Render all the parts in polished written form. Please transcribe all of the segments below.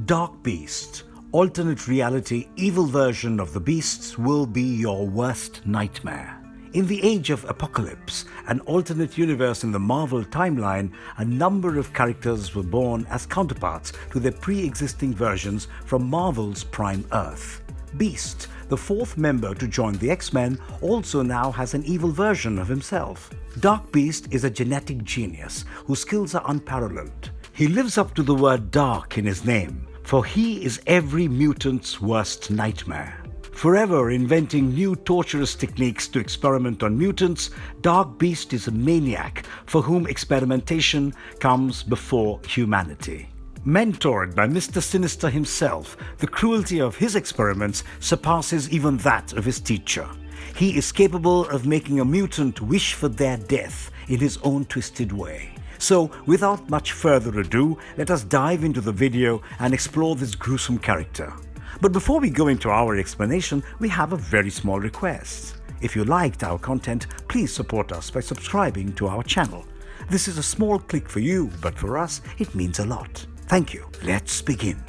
Dark Beast, alternate reality, evil version of the beasts will be your worst nightmare. In the Age of Apocalypse, an alternate universe in the Marvel timeline, a number of characters were born as counterparts to their pre-existing versions from Marvel's Prime Earth. Beast, the fourth member to join the X-Men, also now has an evil version of himself. Dark Beast is a genetic genius whose skills are unparalleled. He lives up to the word dark in his name, for he is every mutant's worst nightmare. Forever inventing new torturous techniques to experiment on mutants, Dark Beast is a maniac for whom experimentation comes before humanity. Mentored by Mister Sinister himself, the cruelty of his experiments surpasses even that of his teacher. He is capable of making a mutant wish for their death in his own twisted way. So, without much further ado, let us dive into the video and explore this gruesome character. But before we go into our explanation, we have a very small request. If you liked our content, please support us by subscribing to our channel. This is a small click for you, but for us, it means a lot. Thank you. Let's begin.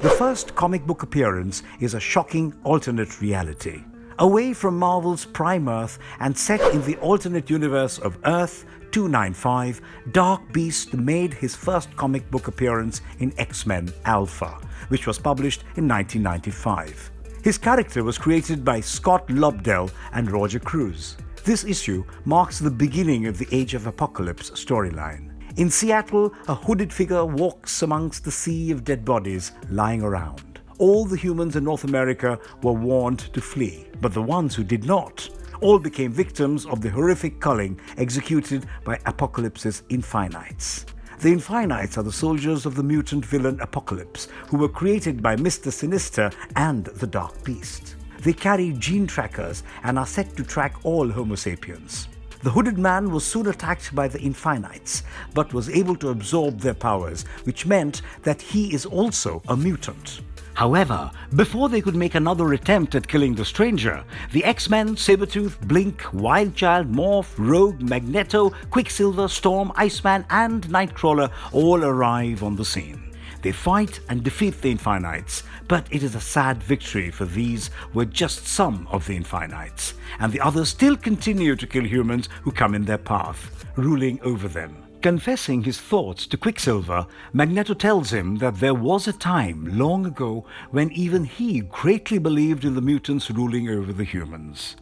The first comic book appearance is a shocking alternate reality. Away from Marvel's Prime Earth and set in the alternate universe of Earth 295, Dark Beast made his first comic book appearance in X-Men Alpha, which was published in 1995. His character was created by Scott Lobdell and Roger Cruz. This issue marks the beginning of the Age of Apocalypse storyline. In Seattle, a hooded figure walks amongst the sea of dead bodies lying around. All the humans in North America were warned to flee, but the ones who did not all became victims of the horrific culling executed by Apocalypse's Infinites. The Infinites are the soldiers of the mutant villain Apocalypse, who were created by Mister Sinister and the Dark Beast. They carry gene trackers and are set to track all Homo sapiens. The hooded man was soon attacked by the Infinites, but was able to absorb their powers, which meant that he is also a mutant. However, before they could make another attempt at killing the stranger, the X-Men, Sabretooth, Blink, Wildchild, Morph, Rogue, Magneto, Quicksilver, Storm, Iceman and Nightcrawler all arrive on the scene. They fight and defeat the Infinites, but it is a sad victory, for these were just some of the Infinites, and the others still continue to kill humans who come in their path, ruling over them. Confessing his thoughts to Quicksilver, Magneto tells him that there was a time long ago when even he greatly believed in the mutants ruling over the humans.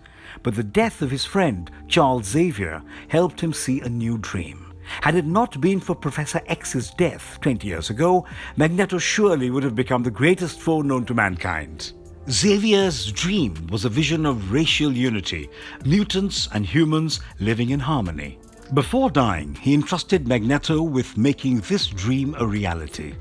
But the death of his friend, Charles Xavier, helped him see a new dream. Had it not been for Professor X's death 20 years ago, Magneto surely would have become the greatest foe known to mankind. Xavier's dream was a vision of racial unity, mutants and humans living in harmony. Before dying, he entrusted Magneto with making this dream a reality.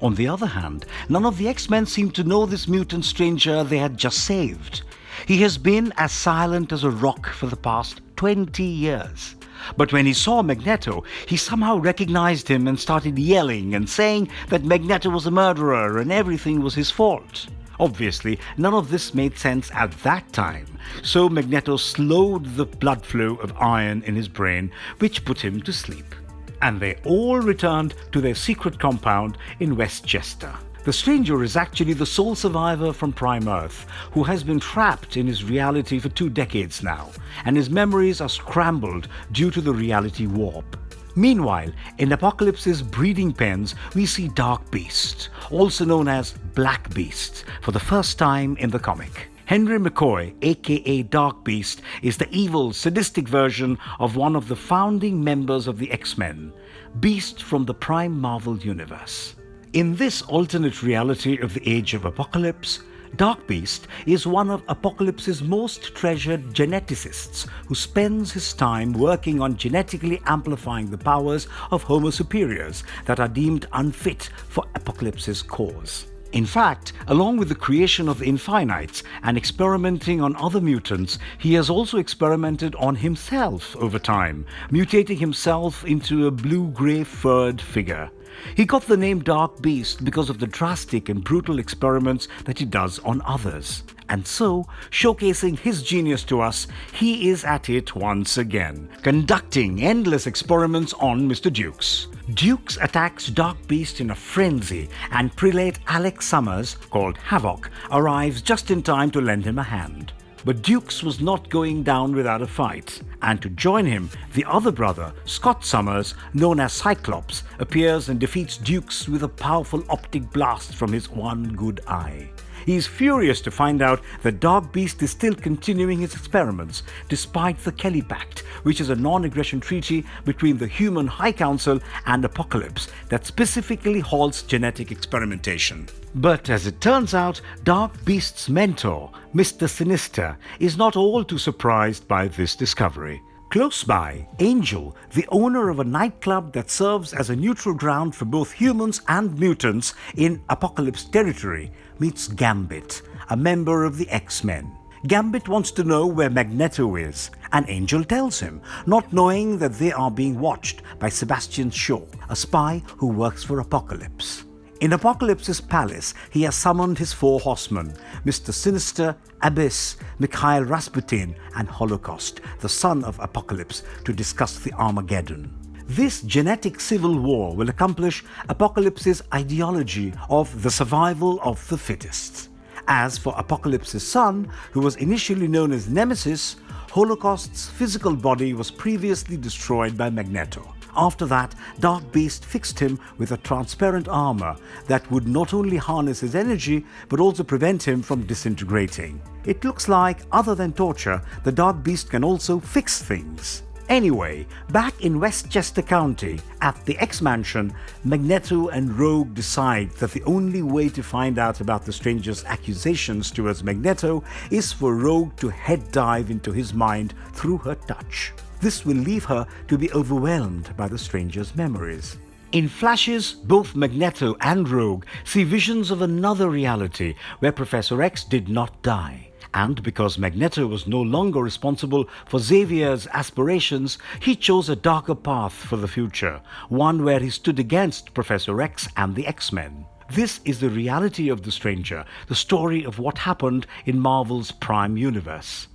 On the other hand, none of the X-Men seemed to know this mutant stranger they had just saved. He has been as silent as a rock for the past 20 years. But when he saw Magneto, he somehow recognized him and started yelling and saying that Magneto was a murderer and everything was his fault. Obviously, none of this made sense at that time, so Magneto slowed the blood flow of iron in his brain, which put him to sleep. And they all returned to their secret compound in Westchester. The stranger is actually the sole survivor from Prime Earth, who has been trapped in his reality for 2 decades now, and his memories are scrambled due to the reality warp. Meanwhile, in Apocalypse's breeding pens, we see Dark Beast, also known as Black Beast, for the first time in the comic. Henry McCoy, aka Dark Beast, is the evil, sadistic version of one of the founding members of the X-Men, Beast from the Prime Marvel universe. In this alternate reality of the Age of Apocalypse, Dark Beast is one of Apocalypse's most treasured geneticists who spends his time working on genetically amplifying the powers of Homo superiors that are deemed unfit for Apocalypse's cause. In fact, along with the creation of the Infinites and experimenting on other mutants, he has also experimented on himself over time, mutating himself into a blue-grey furred figure. He got the name Dark Beast because of the drastic and brutal experiments that he does on others. And so, showcasing his genius to us, he is at it once again, conducting endless experiments on Mr. Dukes. Dukes attacks Dark Beast in a frenzy, and prelate Alex Summers, called Havoc, arrives just in time to lend him a hand. But Dukes was not going down without a fight, and to join him, the other brother, Scott Summers, known as Cyclops, appears and defeats Dukes with a powerful optic blast from his one good eye. He is furious to find out that Dark Beast is still continuing his experiments, despite the Kelly Pact, which is a non-aggression treaty between the Human High Council and Apocalypse that specifically halts genetic experimentation. But as it turns out, Dark Beast's mentor, Mister Sinister, is not all too surprised by this discovery. Close by, Angel, the owner of a nightclub that serves as a neutral ground for both humans and mutants in Apocalypse territory, meets Gambit, a member of the X-Men. Gambit wants to know where Magneto is, and Angel tells him, not knowing that they are being watched by Sebastian Shaw, a spy who works for Apocalypse. In Apocalypse's palace, he has summoned his 4 horsemen, Mister Sinister, Abyss, Mikhail Rasputin, and Holocaust, the son of Apocalypse, to discuss the Armageddon. This genetic civil war will accomplish Apocalypse's ideology of the survival of the fittest. As for Apocalypse's son, who was initially known as Nemesis, Holocaust's physical body was previously destroyed by Magneto. After that, Dark Beast fixed him with a transparent armor that would not only harness his energy, but also prevent him from disintegrating. It looks like, other than torture, the Dark Beast can also fix things. Anyway, back in Westchester County, at the X-Mansion, Magneto and Rogue decide that the only way to find out about the Stranger's accusations towards Magneto is for Rogue to head dive into his mind through her touch. This will leave her to be overwhelmed by the Stranger's memories. In flashes, both Magneto and Rogue see visions of another reality where Professor X did not die. And because Magneto was no longer responsible for Xavier's aspirations, he chose a darker path for the future, one where he stood against Professor X and the X-Men. This is the reality of the Stranger, the story of what happened in Marvel's Prime Universe.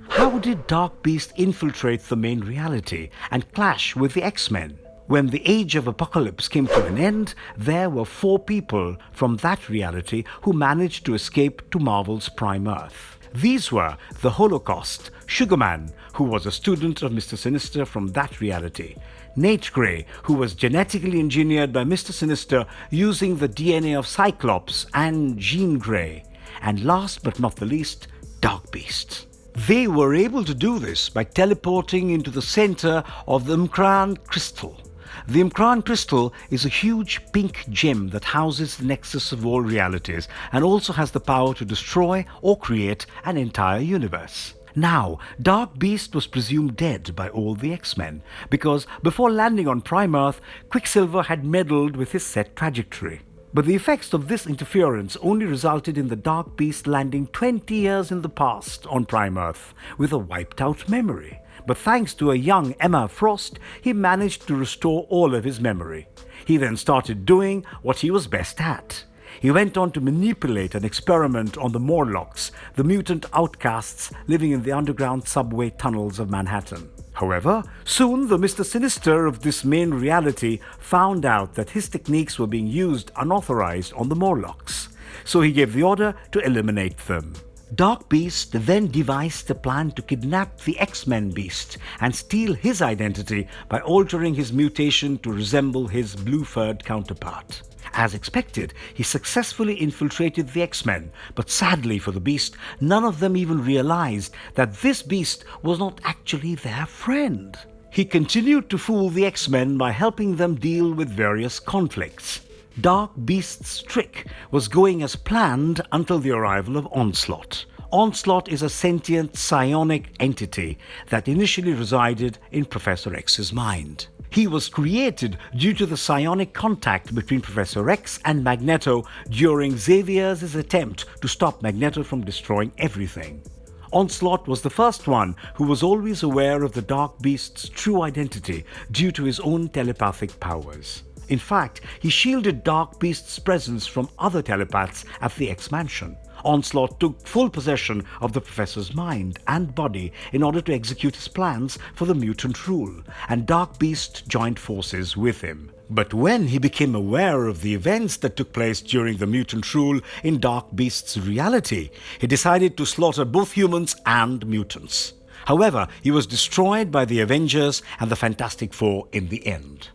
How did Dark Beast infiltrate the main reality and clash with the X-Men? When the Age of Apocalypse came to an end, there were 4 people from that reality who managed to escape to Marvel's Prime Earth. These were the Holocaust, Sugarman, who was a student of Mister Sinister from that reality, Nate Grey, who was genetically engineered by Mister Sinister using the DNA of Cyclops, and Jean Grey, and last but not the least, Dark Beast. They were able to do this by teleporting into the center of the Mutant crystal. The Mutant crystal is a huge pink gem that houses the nexus of all realities and also has the power to destroy or create an entire universe. Now, Dark Beast was presumed dead by all the X-Men because before landing on Prime Earth, Quicksilver had meddled with his set trajectory. But the effects of this interference only resulted in the Dark Beast landing 20 years in the past on Prime Earth with a wiped-out memory. But thanks to a young Emma Frost, he managed to restore all of his memory. He then started doing what he was best at. He went on to manipulate and experiment on the Morlocks, the mutant outcasts living in the underground subway tunnels of Manhattan. However, soon the Mister Sinister of this main reality found out that his techniques were being used unauthorized on the Morlocks, so he gave the order to eliminate them. Dark Beast then devised a plan to kidnap the X-Men Beast and steal his identity by altering his mutation to resemble his blue-furred counterpart. As expected, he successfully infiltrated the X-Men, but sadly for the Beast, none of them even realized that this Beast was not actually their friend. He continued to fool the X-Men by helping them deal with various conflicts. Dark Beast's trick was going as planned until the arrival of Onslaught. Onslaught is a sentient psionic entity that initially resided in Professor X's mind. He was created due to the psionic contact between Professor X and Magneto during Xavier's attempt to stop Magneto from destroying everything. Onslaught was the first one who was always aware of the Dark Beast's true identity due to his own telepathic powers. In fact, he shielded Dark Beast's presence from other telepaths at the X-Mansion. Onslaught took full possession of the professor's mind and body in order to execute his plans for the mutant rule, and Dark Beast joined forces with him. But when he became aware of the events that took place during the mutant rule in Dark Beast's reality, he decided to slaughter both humans and mutants. However, he was destroyed by the Avengers and the Fantastic Four in the end.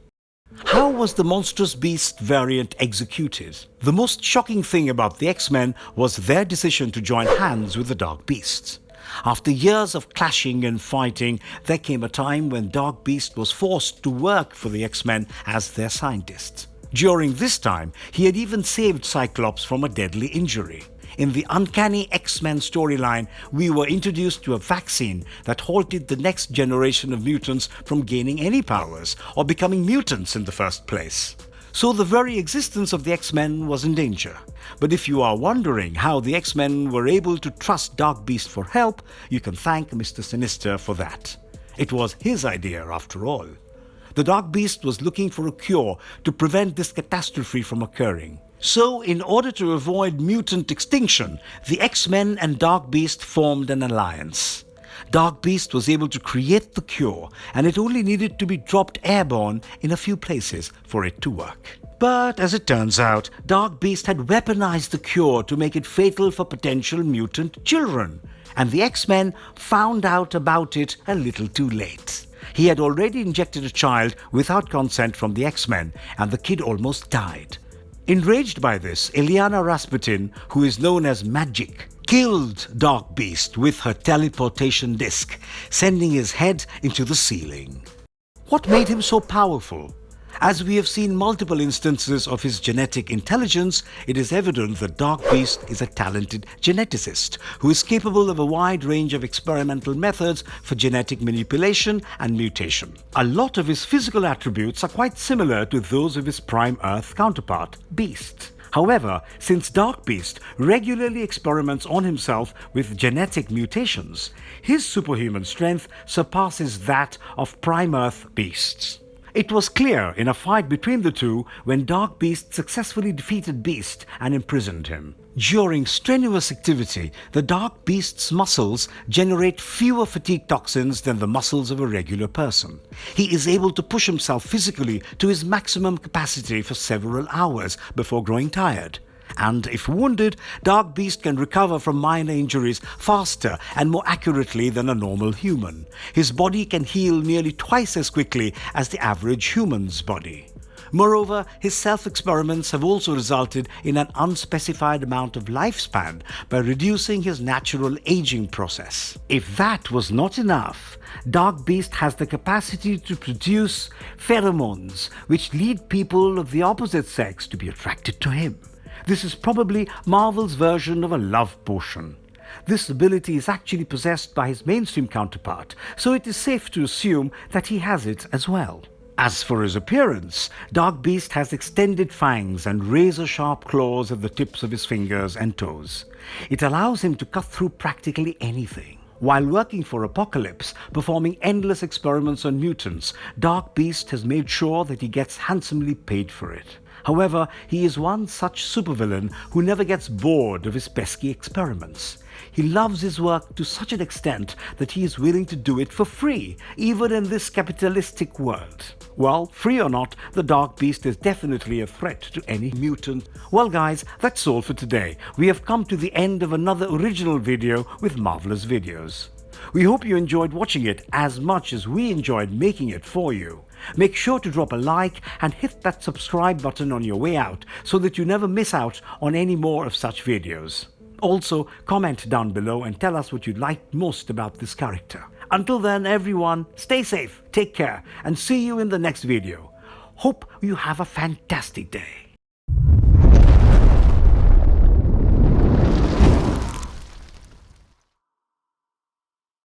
How was the monstrous beast variant executed? The most shocking thing about the X-Men was their decision to join hands with the Dark Beast. After years of clashing and fighting, there came a time when Dark Beast was forced to work for the X-Men as their scientist. During this time, he had even saved Cyclops from a deadly injury. In the Uncanny X-Men storyline, we were introduced to a vaccine that halted the next generation of mutants from gaining any powers or becoming mutants in the first place. So the very existence of the X-Men was in danger. But if you are wondering how the X-Men were able to trust Dark Beast for help, you can thank Mister Sinister for that. It was his idea after all. The Dark Beast was looking for a cure to prevent this catastrophe from occurring. So, in order to avoid mutant extinction, the X-Men and Dark Beast formed an alliance. Dark Beast was able to create the cure, and it only needed to be dropped airborne in a few places for it to work. But as it turns out, Dark Beast had weaponized the cure to make it fatal for potential mutant children, and the X-Men found out about it a little too late. He had already injected a child without consent from the X-Men, and the kid almost died. Enraged by this, Illyana Rasputin, who is known as Magic, killed Dark Beast with her teleportation disc, sending his head into the ceiling. What made him so powerful? As we have seen multiple instances of his genetic intelligence, it is evident that Dark Beast is a talented geneticist who is capable of a wide range of experimental methods for genetic manipulation and mutation. A lot of his physical attributes are quite similar to those of his Prime Earth counterpart, Beast. However, since Dark Beast regularly experiments on himself with genetic mutations, his superhuman strength surpasses that of Prime Earth Beasts. It was clear in a fight between the two when Dark Beast successfully defeated Beast and imprisoned him. During strenuous activity, the Dark Beast's muscles generate fewer fatigue toxins than the muscles of a regular person. He is able to push himself physically to his maximum capacity for several hours before growing tired. And if wounded, Dark Beast can recover from minor injuries faster and more accurately than a normal human. His body can heal nearly twice as quickly as the average human's body. Moreover, his self-experiments have also resulted in an unspecified amount of lifespan by reducing his natural aging process. If that was not enough, Dark Beast has the capacity to produce pheromones which lead people of the opposite sex to be attracted to him. This is probably Marvel's version of a love potion. This ability is actually possessed by his mainstream counterpart, so it is safe to assume that he has it as well. As for his appearance, Dark Beast has extended fangs and razor-sharp claws at the tips of his fingers and toes. It allows him to cut through practically anything. While working for Apocalypse, performing endless experiments on mutants, Dark Beast has made sure that he gets handsomely paid for it. However, he is one such supervillain who never gets bored of his pesky experiments. He loves his work to such an extent that he is willing to do it for free, even in this capitalistic world. Well, free or not, the Dark Beast is definitely a threat to any mutant. Well guys, that's all for today. We have come to the end of another original video with Marvelous Videos. We hope you enjoyed watching it as much as we enjoyed making it for you. Make sure to drop a like and hit that subscribe button on your way out so that you never miss out on any more of such videos. Also, comment down below and tell us what you liked most about this character. Until then, everyone, stay safe, take care, and see you in the next video. Hope you have a fantastic day.